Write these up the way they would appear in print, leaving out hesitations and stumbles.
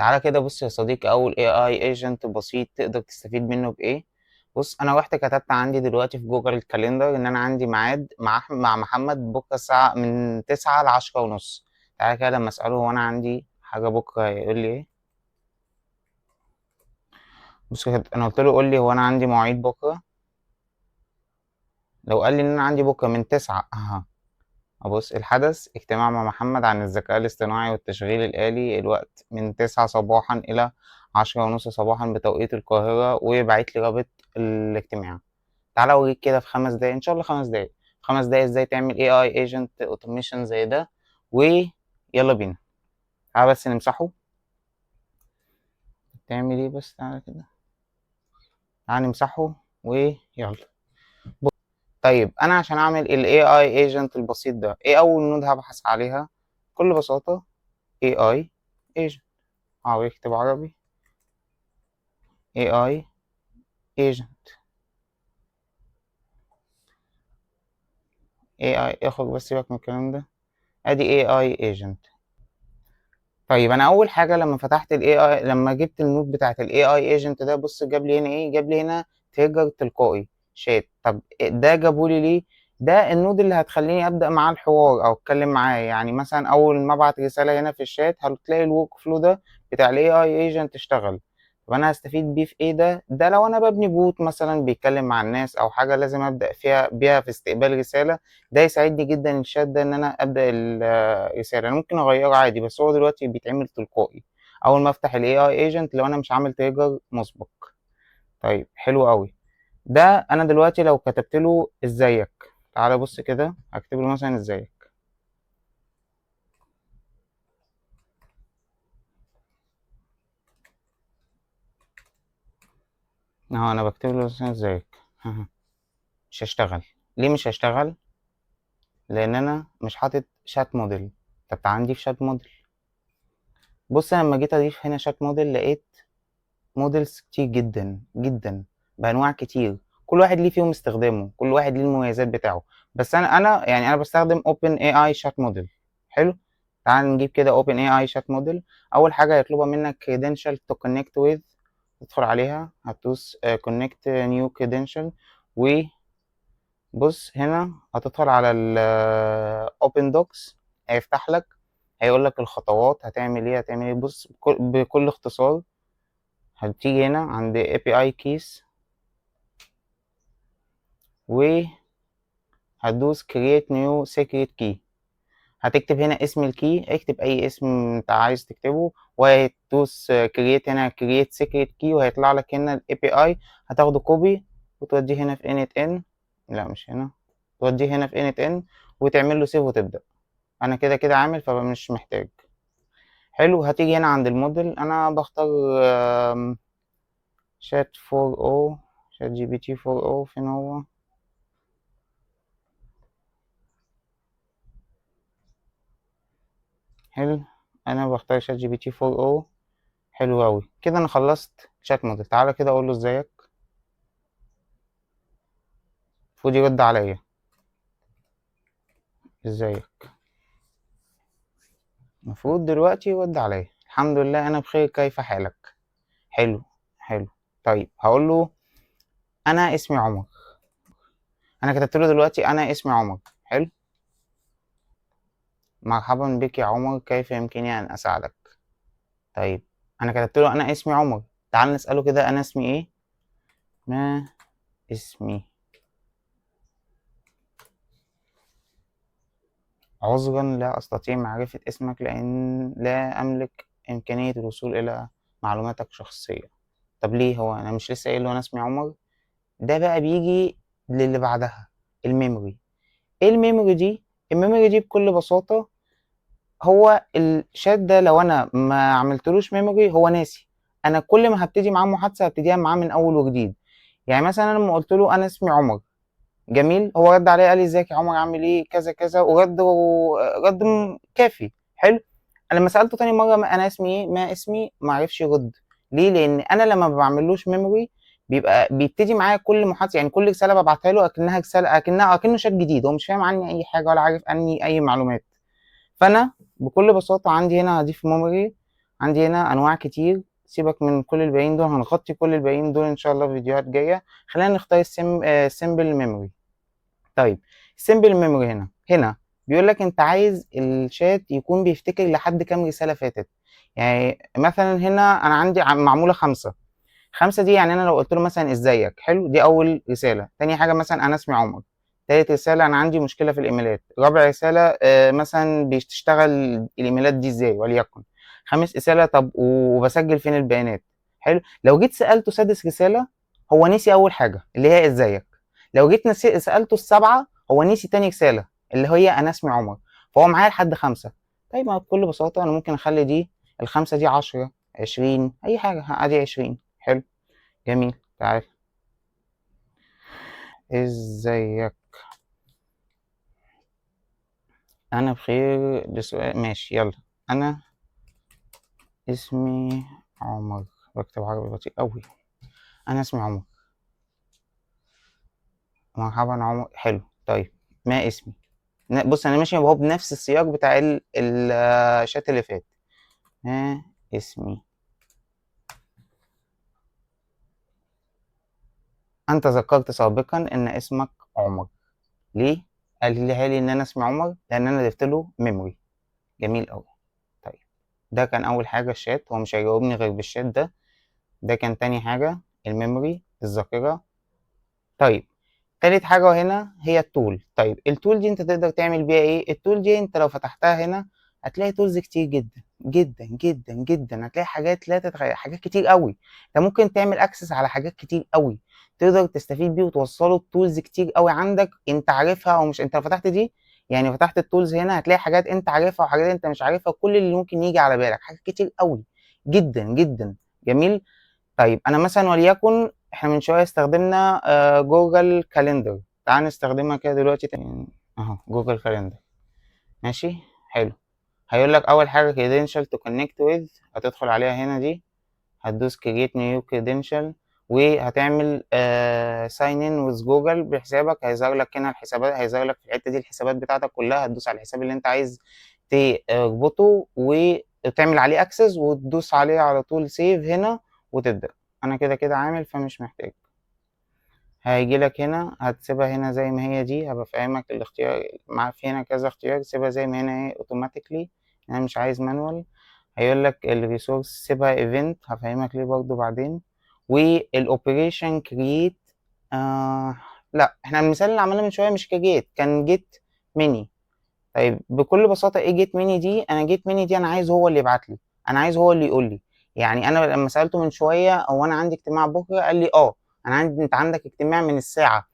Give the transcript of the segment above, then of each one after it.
تعالى كده بص يا صديقي، أول AI agent بسيط تقدر تستفيد منه بإيه؟ بص، أنا رحت كتبت عندي دلوقتي في جوجل الكاليندر إن أنا عندي ميعاد مع محمد بكرة الساعة من 9 ل10:30. تعالى كده لما أسأله هو أنا عندي حاجة بكرة يقول لي إيه؟ بص كده، أنا قلت له قول لي هو أنا عندي مواعيد بكرة. لو قال لي إن أنا عندي بكرة من 9 أبص الحدث اجتماع مع محمد عن الذكاء الاصطناعي والتشغيل الآلي، الوقت من 9 صباحا إلى 10:30 صباحا بتوقيت القاهرة، وبعت لي رابط الاجتماع. تعالى أوريك كده في 5 دقايق، إن شاء الله 5 دقايق، 5 دقايق إزاي تعمل AI agent automation زي ده. ويلا بينا. تعالى بس نمسحه. تعمل إيه بس؟ تعالى كده، تعالى نمسحه ويلا. طيب أنا عشان أعمل ال AI agent البسيط ده، إيه أول نود هبحث عليها؟ بكل بساطة AI agent. اكتب عربي AI agent. AI اخرج بس، سيبك من الكلام ده. ادي AI agent. طيب انا اول حاجه لما فتحت ال AI، لما جبت النود بتاعت ال AI agent ده، بص جاب لي هنا ايه؟ جاب لي هنا تريجر تلقائي شات. طب ده جابولي ليه؟ ده النود اللي هتخليني ابدا معاه الحوار او اتكلم معاه. يعني مثلا اول ما ابعت رساله هنا في الشات هتلاقي الورك فلو ده بتاع ال AI agent اشتغل. طب انا هستفيد بيه في ايه؟ ده لو انا ببني بوت مثلا بيتكلم مع الناس او حاجه لازم ابدا فيها بيها في استقبال رساله، ده يساعدني جدا الشات ده ان انا ابدا الرساله. انا ممكن اغيره عادي بس هو دلوقتي بيتعمل تلقائي اول ما افتح الاي اي ايجنت لو انا مش عامل تريجر مسبق. طيب حلو قوي. ده انا دلوقتي لو كتبت له ازيك، تعالى بص كده هكتب له مثلا ازيك اهو. انا بكتب له مثلا ازيك مش هشتغل. ليه مش هشتغل؟ لان انا مش حاطط شات موديل. طب تعال عندي في شات موديل. بص أنا لما جيت اضيف هنا شات موديل لقيت موديلز كتير جدا جدا بانواع كتير، كل واحد ليه فيهم استخدامه، كل واحد ليه المميزات بتاعه. بس انا يعني انا بستخدم اوبن اي اي شات موديل. حلو. تعال نجيب كده اوبن اي اي شات موديل. اول حاجه هيطلبها منك credential to connect with. تدخل عليها هتدوس connect new credential. وبص هنا هتدخل على ال open docs. هيفتح لك، هيقول لك الخطوات هتعمل ايه هتعمل ايه. بص بكل اختصار هتيجي هنا عند API keys وهتدوس create new secret key. هتكتب هنا اسم الكي، اكتب اي اسم انت عايز تكتبه، وهتدوس create هنا create secret key وهيطلع لك هنا ال API. هتاخده كوبي وتوديه هنا في init n. لا مش هنا، توديه هنا في init n وتعمل له سيف وتبدأ. انا كده كده عامل فمش محتاج. حلو. هتيجي هنا عند الموديل، انا بختار شات 4o، شات جي بي تي 4o. فين هو؟ حلو. انا بختار شات جي بي تي 4 او. حلو اوي كده، انا خلصت شات موديل. تعالى كده اقول له ازيك. المفروض يرد عليا. ازيك. المفروض دلوقتي يرد عليا. الحمد لله انا بخير، كيف حالك؟ حلو. حلو. طيب هقول له انا اسمي عمر. انا كتبت له دلوقتي انا اسمي عمر. حلو. مرحبا بك يا عمر، كيف يمكنني ان اساعدك؟ طيب انا كتبت له انا اسمي عمر. تعال نساله كده انا اسمي ايه. ما اسمي؟ عذرا لا أستطيع معرفة اسمك لأن لا أملك إمكانية الوصول إلى معلوماتك الشخصية. طب ليه؟ هو أنا مش لسه قايل له أنا اسمي عمر؟ ده بقى بيجي للي بعدها، الميموري. إيه الميموري دي؟ الميموري دي بكل بساطة هو الشات ده لو أنا ما عملتلوش ميموري هو ناسي. أنا كل ما هبتدي معاه محادثة هبتديها معاه من أول وجديد. يعني مثلا أنا لما قلت له أنا اسمي عمر، جميل، هو رد عليا قال لي ازيك يا عمر عامل ايه كذا كذا، رد كافي. حلو. انا لما سالته تاني مره ما انا اسمي ايه، ما اسمي، ما عرفش يرد. ليه؟ لان انا لما ما بعملوش ميموري بيبقى بيبتدي معايا كل محادثه، يعني كل رساله ببعتها له اكنها رساله، اكنه شات جديد، هو مش فاهم عني اي حاجه ولا عارف عني اي معلومات. فانا بكل بساطه عندي هنا هضيف ميموري. عندي هنا انواع كتير، سيبك من كل الباقيين دول، هنغطي كل الباقيين دول ان شاء الله في فيديوهات جايه. خلينا نختار السيمبل ميموري. طيب السيمبل ميموري هنا بيقول لك انت عايز الشات يكون بيفتكر لحد كام رساله فاتت. يعني مثلا هنا انا عندي معموله 5. 5 دي يعني انا لو قلت له مثلا ازيك، حلو، دي اول رساله. تاني حاجه مثلا انا اسمي عمر. تالت رساله انا عندي مشكله في الايميلات. رابع رساله مثلا بتشتغل الايميلات دي ازاي وليكن. خامس رساله طب وبسجل فين البيانات. حلو، لو جيت سالته سادس رساله هو نسي اول حاجه اللي هي ازيك. لو جيت سالته السابعه هو نسي تاني رساله اللي هي انا اسمي عمر. فهو معايا لحد 5. طيب ما بكل بساطه انا ممكن اخلي دي الخمسه دي 10 20 اي حاجه، ادي 20. حلو، جميل. تعال، ازيك، انا بخير. ده سؤال ماشي، يلا. انا اسمي عمر. بكتب عربي بطيء قوي. انا اسمي عمر. مرحبا عمر. حلو. طيب ما اسمي. بص انا ماشي اهو بنفس السياق بتاع الشات اللي فات. ما اسمي. انت ذكرت سابقا ان اسمك عمر. ليه؟ قال لي ان انا اسمي عمر لان انا ضفت له ميموري. جميل قوي. طيب ده كان اول حاجه الشات، هو مش هيجاوبني غير بالشات ده. ده كان تاني حاجة الميموري، الذاكرة. طيب تالت حاجة هنا هي التول. طيب التول دي انت تقدر تعمل بيها ايه؟ التول دي انت لو فتحتها هنا هتلاقي تولز كتير جدا جدا جدا جدا. هتلاقي حاجات لا تتخيل، حاجات كتير قوي. انت ممكن تعمل اكسس على حاجات كتير قوي، تقدر تستفيد بيه وتوصله بتولز كتير قوي عندك انت عارفها او مش. انت لو فتحت دي يعني فتحت التولز هنا هتلاقي حاجات انت عارفها وحاجات انت مش عارفها، كل اللي ممكن يجي على بالك، حاجات كتير قوي جدا جدا. جميل. طيب انا مثلا وليكن احنا من شويه استخدمنا جوجل كاليندر. تعال نستخدمها كده دلوقتي تاني اهو، جوجل كاليندر. ماشي، حلو. هيقول لك اول حاجه credential to connect with، هتدخل عليها هنا دي، هتدوس create new credential وهتعمل sign in with جوجل بحسابك. هيظهر لك هنا الحسابات، هيظهر لك في الحته دي الحسابات بتاعتك كلها. هتدوس على الحساب اللي انت عايز تربطه وتعمل عليه اكسس وتدوس عليه على طول سيف هنا وتبدأ. انا كده كده عامل فمش محتاج. هيجي لك هنا هتسيبها هنا زي ما هي دي. هبقى فاهمك الاختيار مع في هنا كذا اختيار، سيبها زي ما هنا ايه اوتوماتيكلي. انا مش عايز مانوال. هيقول لك الريسورس سيبها ايفنت، هفهمك ليه برضو بعدين. والاوبريشن كرييت لا احنا المثال اللي عملناه من شويه مش كجيت، كان جيت ميني. طيب بكل بساطة إيه جيت ميني دي؟ أنا جيت ميني دي أنا عايز هو اللي يبعت لي، أنا عايز هو اللي يقول لي. يعني أنا لما سألته من شوية هو أنا عندي اجتماع بكرة، قال لي أنا عندي، أنت عندك اجتماع من الساعة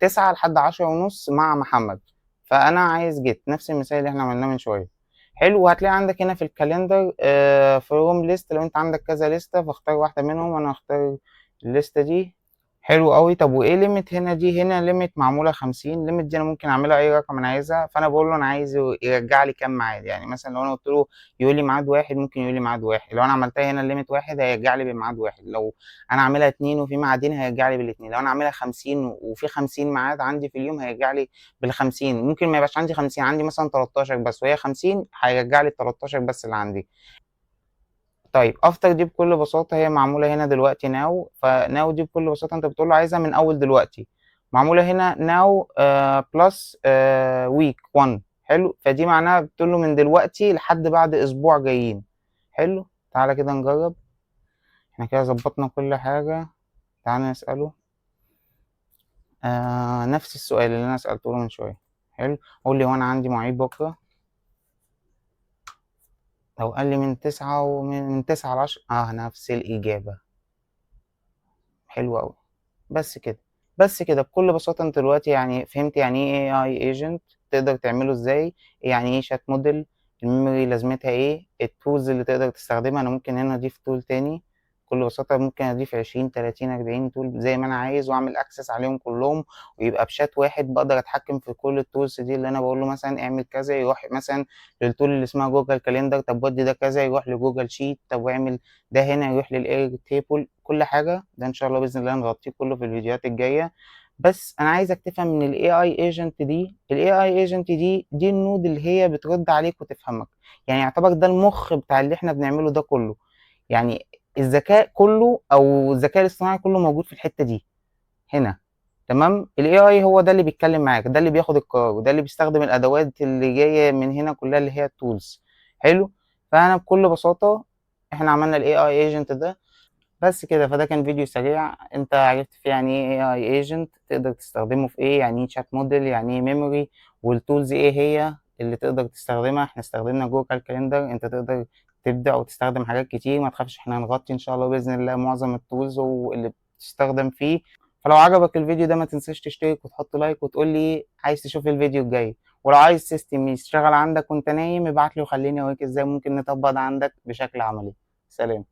9 لحد 10:30 مع محمد. فأنا عايز جيت نفس المثال اللي إحنا عملناه من شوية. حلو. وهتلاقي عندك هنا في الكالندر فروم ليست، لو أنت عندك كذا ليستة فاختار واحدة منهم. وأنا هختار الليستة دي. حلو أوي. طب وإيه ليميت هنا دي؟ هنا ليميت معمولة 50. ليميت دي أنا ممكن أعملها أي رقم أنا عايزها. فأنا بقول له أنا عايزه يرجع لي كام ميعاد. يعني مثلا لو أنا قلت له يقول لي ميعاد واحد ممكن يقول لي ميعاد واحد. لو أنا عملتها هنا الليميت واحد هيرجع لي بميعاد واحد. لو أنا عاملها اتنين وفي ميعادين هيرجع لي بالاتنين. لو أنا عاملها 50 وفي 50 ميعاد عندي في اليوم هيرجع لي بال50. ممكن ما يبقاش عندي 50، عندي مثلا 13 بس وهي 50 هيرجع لي ال 13 بس اللي عندي. طيب افتر دي بكل بساطة هي معمولة هنا دلوقتي ناو. فناو دي بكل بساطة انت بتقول له عايزها من اول دلوقتي. معمولة هنا ناو بلس ويك 1. حلو، فدي معناها بتقول له من دلوقتي لحد بعد اسبوع جايين. حلو، تعالى كده نجرب. احنا كده ظبطنا كل حاجة. تعالى نسأله نفس السؤال اللي انا سألته له من شوية. حلو، قول لي وانا عندي مواعيد بكرة. لو قال لي من 9 من 9 ل10 نفس الإجابة. حلو أوي. بس كده، بس كده بكل بساطة انت دلوقتي يعني فهمت يعني ايه AI agent، تقدر تعمله ازاي، يعني ايه شات موديل، الميموري لازمتها ايه، التولز اللي تقدر تستخدمها. انا ممكن هنا اضيف تول تاني بكل بساطة. ممكن اضيف 20 30 40 تول زي ما انا عايز واعمل اكسس عليهم كلهم ويبقى بشات واحد. بقدر اتحكم في كل التولز دي اللي انا بقول له مثلا اعمل كذا يروح مثلا للتول اللي اسمها جوجل كاليندر. طب ودي ده كذا يروح لجوجل شيت. طب واعمل ده هنا يروح للاير تيبل. كل حاجة ده ان شاء الله باذن الله نغطيه كله في الفيديوهات الجاية. بس انا عايزك تفهم ان الاي اي ايجنت دي دي النود اللي هي بترد عليك وتفهمك. يعني يعتبر ده المخ بتاع اللي احنا بنعمله ده كله. يعني الذكاء كله او الذكاء الاصطناعي كله موجود في الحتة دي هنا. تمام. الاي اي هو ده اللي بيتكلم معاك، ده اللي بياخد القرار، وده اللي بيستخدم الادوات اللي جايه من هنا كلها اللي هي التولز. حلو. فانا بكل بساطه احنا عملنا الاي اي ايجنت ده بس كده. فده كان فيديو سريع انت عرفت فيه يعني ايه اي اي ايجنت، تقدر تستخدمه في ايه، يعني ايه شات موديل، يعني ايه ميموري، والتولز ايه هي اللي تقدر تستخدمها. احنا استخدمنا جوجل كالندر، انت تقدر تبدأ وتستخدم حاجات كتير، ما تخافش احنا هنغطي ان شاء الله بإذن الله معظم التولز واللي بتستخدم فيه. فلو عجبك الفيديو ده ما تنساش تشترك وتحط لايك وتقول لي عايز تشوف الفيديو الجاي. ولو عايز سيستم يشتغل عندك وانت نايم ابعت لي وخليني اوريك ازاي ممكن نطبق ده عندك بشكل عملي. سلام.